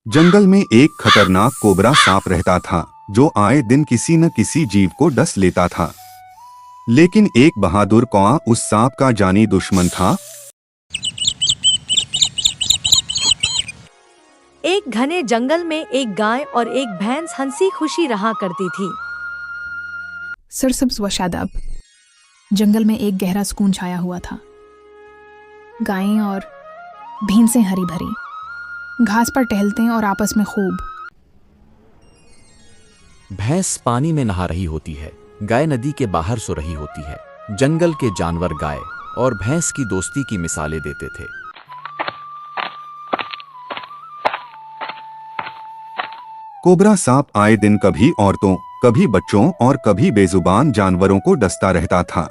जंगल में एक खतरनाक कोबरा सांप रहता था जो आए दिन किसी न किसी जीव को डस लेता था। लेकिन एक बहादुर कौआ उस सांप का जानी दुश्मन था। एक घने जंगल में एक गाय और एक भैंस हंसी खुशी रहा करती थी। सरसब्ज व शादाब जंगल में एक गहरा सुकून छाया हुआ था। गायें और भैंसें हरी भरी घास पर टहलते और आपस में खूब। भैंस पानी में नहा रही होती है, गाय नदी के बाहर सो रही होती है। जंगल के जानवर गाय और भैंस की दोस्ती की मिसालें देते थे। कोबरा सांप आए दिन कभी औरतों, कभी बच्चों और कभी बेजुबान जानवरों को डसता रहता था।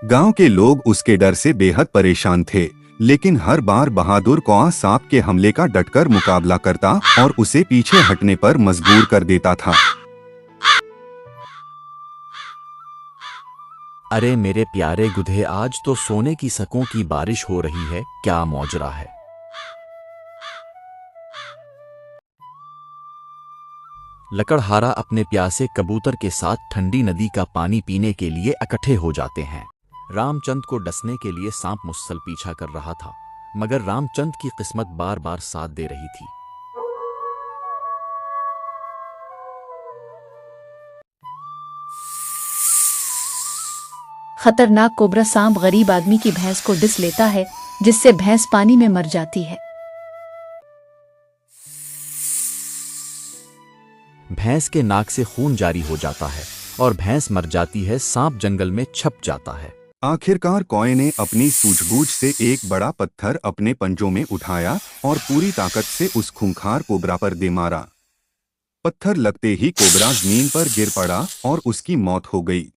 गांव के लोग उसके डर से बेहद परेशान थे, लेकिन हर बार बहादुर कौआ सांप के हमले का डटकर मुकाबला करता और उसे पीछे हटने पर मजबूर कर देता था। अरे मेरे प्यारे गुधे, आज तो सोने की सकों की बारिश हो रही है, क्या मौजरा है। लकड़हारा अपने प्यासे कबूतर के साथ ठंडी नदी का पानी पीने के लिए इकट्ठे हो जाते हैं। रामचंद को डसने के लिए सांप मुस्सल पीछा कर रहा था, मगर रामचंद की किस्मत बार बार साथ दे रही थी। खतरनाक कोबरा सांप गरीब आदमी की भैंस को डिस लेता है, जिससे भैंस पानी में मर जाती है। भैंस के नाक से खून जारी हो जाता है और भैंस मर जाती है। सांप जंगल में छप जाता है। आखिरकार कौए ने अपनी सूझबूझ से एक बड़ा पत्थर अपने पंजों में उठाया और पूरी ताकत से उस खूंखार कोबरा पर दे मारा। पत्थर लगते ही कोबरा जमीन पर गिर पड़ा और उसकी मौत हो गई।